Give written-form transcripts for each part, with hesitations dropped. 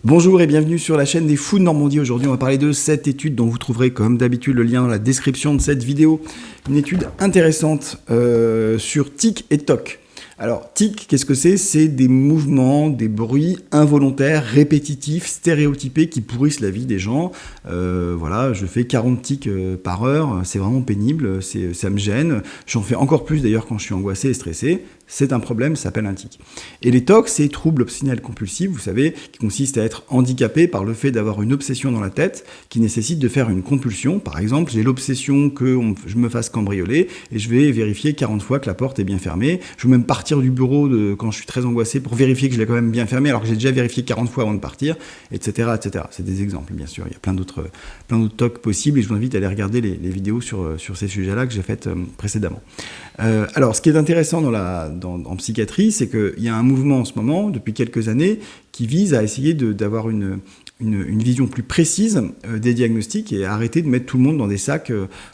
Bonjour et bienvenue sur la chaîne des Fous de Normandie. Aujourd'hui, on va parler de cette étude dont vous trouverez comme d'habitude le lien dans la description de cette vidéo. Une étude intéressante sur tic et toc. Alors, tic, qu'est-ce que c'est? C'est des mouvements, des bruits involontaires, répétitifs, stéréotypés qui pourrissent la vie des gens. Voilà, je fais 40 tics par heure, c'est vraiment pénible, ça me gêne. J'en fais encore plus d'ailleurs quand je suis angoissé et stressé. C'est un problème, ça s'appelle un tic. Et les TOC, c'est troubles obsessionnels compulsifs, vous savez, qui consistent à être handicapé par le fait d'avoir une obsession dans la tête qui nécessite de faire une compulsion. Par exemple, j'ai l'obsession que je me fasse cambrioler et je vais vérifier 40 fois que la porte est bien fermée. Je vais même partir du bureau quand je suis très angoissé pour vérifier que je l'ai quand même bien fermée alors que j'ai déjà vérifié 40 fois avant de partir, etc. etc. C'est des exemples, bien sûr. Il y a plein d'autres TOC possibles et je vous invite à aller regarder les vidéos sur ces sujets-là que j'ai faites précédemment. Alors, ce qui est intéressant en psychiatrie, c'est qu'il y a un mouvement en ce moment, depuis quelques années, qui vise à essayer d'avoir une vision plus précise des diagnostics et arrêter de mettre tout le monde dans des sacs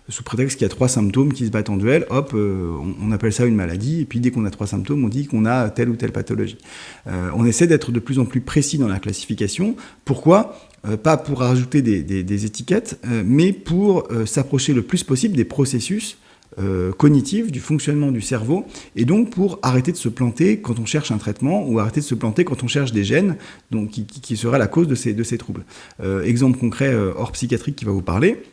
sous prétexte qu'il y a 3 symptômes qui se battent en duel. Hop, on appelle ça une maladie, et puis dès qu'on a 3 symptômes, on dit qu'on a telle ou telle pathologie. On essaie d'être de plus en plus précis dans la classification. Pourquoi ? Pas pour rajouter des étiquettes, mais pour s'approcher le plus possible des processus cognitif, du fonctionnement du cerveau, et donc pour arrêter de se planter quand on cherche un traitement, ou arrêter de se planter quand on cherche des gènes donc, qui seraient la cause de ces troubles. Exemple concret hors psychiatrique qui va vous parler,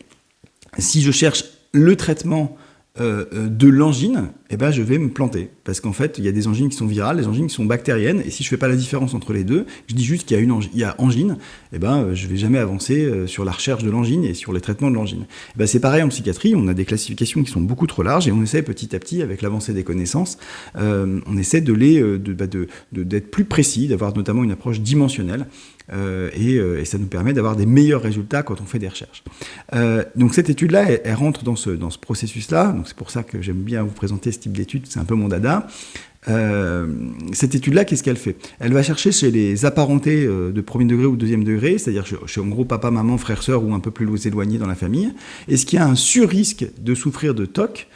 si je cherche le traitement de l'angine, eh ben, je vais me planter. Parce qu'en fait, il y a des angines qui sont virales, des angines qui sont bactériennes, et si je ne fais pas la différence entre les deux, je dis juste qu'il y a angine, eh ben, je ne vais jamais avancer sur la recherche de l'angine et sur les traitements de l'angine. Eh ben, c'est pareil en psychiatrie, on a des classifications qui sont beaucoup trop larges, et on essaie petit à petit, avec l'avancée des connaissances, on essaie d'être plus précis, d'avoir notamment une approche dimensionnelle, et ça nous permet d'avoir des meilleurs résultats quand on fait des recherches. Donc cette étude-là, elle rentre dans ce processus-là, donc c'est pour ça que j'aime bien vous présenter ce type d'étude, c'est un peu mon dada. Cette étude-là, qu'est-ce qu'elle fait? Elle va chercher chez les apparentés de premier degré ou deuxième degré, c'est-à-dire chez en gros papa, maman, frère, sœur ou un peu plus éloignés dans la famille, est-ce qu'il y a un sur-risque de souffrir de TOC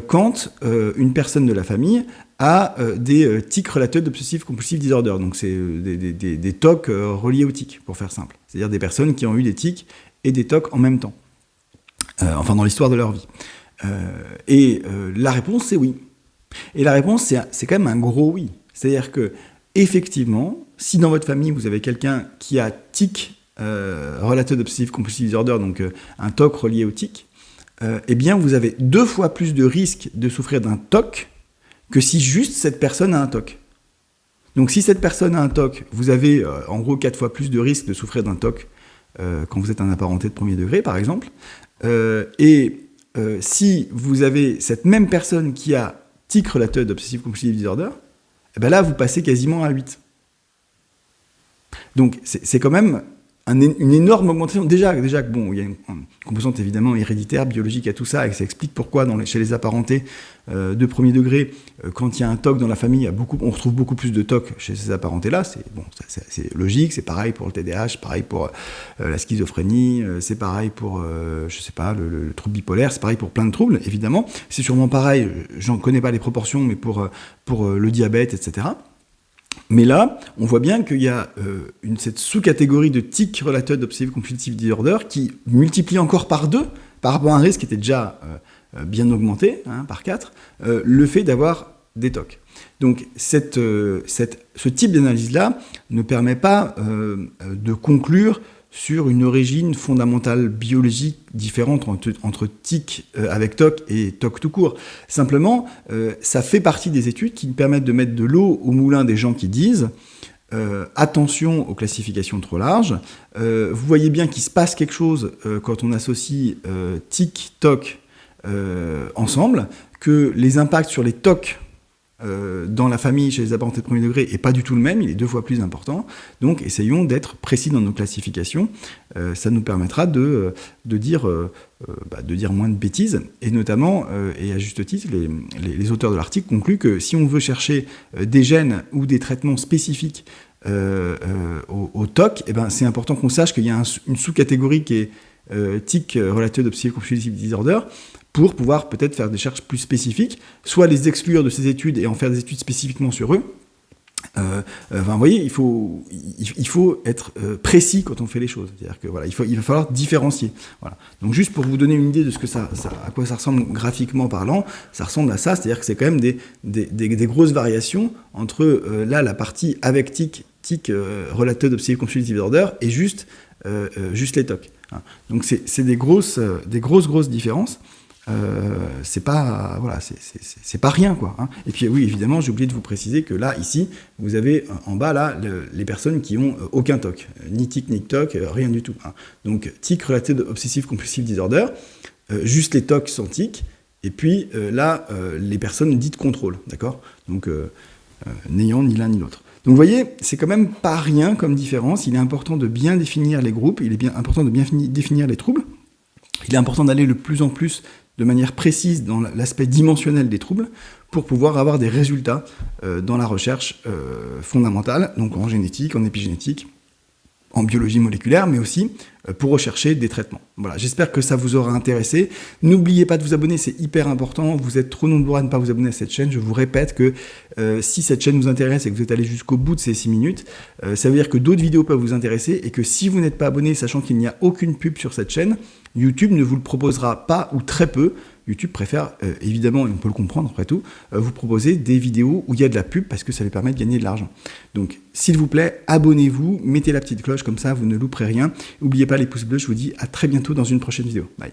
quand une personne de la famille a des tics related obsessive compulsive disorder, donc c'est des TOC reliés aux tics, pour faire simple. C'est-à-dire des personnes qui ont eu des tics et des TOC en même temps, enfin dans l'histoire de leur vie. La réponse, c'est oui. Et la réponse, c'est quand même un gros oui. C'est-à-dire que, effectivement, si dans votre famille, vous avez quelqu'un qui a tic related obsessive compulsive disorder, donc un TOC relié au tic, eh bien, vous avez 2 fois plus de risque de souffrir d'un TOC que si juste cette personne a un TOC. Donc, si cette personne a un TOC, vous avez en gros 4 fois plus de risque de souffrir d'un TOC quand vous êtes un apparenté de premier degré, par exemple. Si vous avez cette même personne qui a tic related obsessive compulsive disorder, eh ben là, vous passez quasiment à 8. Donc, c'est quand même une énorme augmentation. Déjà bon, il y a une composante évidemment héréditaire, biologique à tout ça, et ça explique pourquoi chez les apparentés de premier degré, quand il y a un TOC dans la famille, on retrouve beaucoup plus de TOC chez ces apparentés-là. C'est logique, c'est pareil pour le TDAH, c'est pareil pour la schizophrénie, c'est pareil pour, je sais pas, le trouble bipolaire, c'est pareil pour plein de troubles, évidemment. C'est sûrement pareil, j'en connais pas les proportions, mais pour le diabète, etc. Mais là, on voit bien qu'il y a cette sous-catégorie de tic related obsessive compulsive disorder qui multiplie encore par 2, par rapport à un risque qui était déjà bien augmenté, par 4, le fait d'avoir des TOC. Donc ce type d'analyse-là ne permet pas de conclure sur une origine fondamentale biologique différente entre tic avec TOC et TOC tout court. Simplement, ça fait partie des études qui permettent de mettre de l'eau au moulin des gens qui disent attention aux classifications trop larges. Vous voyez bien qu'il se passe quelque chose quand on associe tic, TOC ensemble, que les impacts sur les TOC dans la famille, chez les apparentés de premier degré, n'est pas du tout le même, il est 2 fois plus important. Donc, essayons d'être précis dans nos classifications. Ça nous permettra de dire moins de bêtises. Et notamment, et à juste titre, les auteurs de l'article concluent que si on veut chercher des gènes ou des traitements spécifiques au TOC, eh ben, c'est important qu'on sache qu'il y a une sous-catégorie qui est tic related obsessive compulsive disorder, pour pouvoir peut-être faire des recherches plus spécifiques, soit les exclure de ces études et en faire des études spécifiquement sur eux, Enfin, vous voyez, il faut être précis quand on fait les choses. C'est-à-dire que voilà, il va falloir différencier. Voilà. Donc juste pour vous donner une idée de ce que à quoi ça ressemble graphiquement parlant, ça ressemble à ça. C'est-à-dire que c'est quand même des grosses variations entre là la partie avec tic Related Obsessive Compulsive Disorder et juste les TOC. Hein. Donc c'est des grosses différences. C'est pas voilà, c'est pas rien quoi. Hein. Et puis oui, évidemment, j'ai oublié de vous préciser que là, ici, vous avez en bas là les personnes qui ont aucun TOC, ni tic ni TOC, rien du tout. Hein. Donc tic Related Obsessive Compulsive Disorder, juste les TOC sans tic, et puis là les personnes dites contrôle, d'accord. Donc n'ayant ni l'un ni l'autre. Donc vous voyez, c'est quand même pas rien comme différence. Il est important de bien définir les groupes, il est bien important de bien définir les troubles. Il est important d'aller de plus en plus de manière précise dans l'aspect dimensionnel des troubles pour pouvoir avoir des résultats dans la recherche fondamentale, donc en génétique, en épigénétique, en biologie moléculaire, mais aussi pour rechercher des traitements. Voilà, j'espère que ça vous aura intéressé. N'oubliez pas de vous abonner, c'est hyper important. Vous êtes trop nombreux à ne pas vous abonner à cette chaîne. Je vous répète que si cette chaîne vous intéresse et que vous êtes allé jusqu'au bout de ces 6 minutes, ça veut dire que d'autres vidéos peuvent vous intéresser et que si vous n'êtes pas abonné, sachant qu'il n'y a aucune pub sur cette chaîne, YouTube ne vous le proposera pas ou très peu. YouTube préfère, évidemment, et on peut le comprendre après tout, vous proposer des vidéos où il y a de la pub parce que ça lui permet de gagner de l'argent. Donc, s'il vous plaît, abonnez-vous, mettez la petite cloche, comme ça vous ne louperez rien. N'oubliez pas les pouces bleus, je vous dis à très bientôt dans une prochaine vidéo. Bye.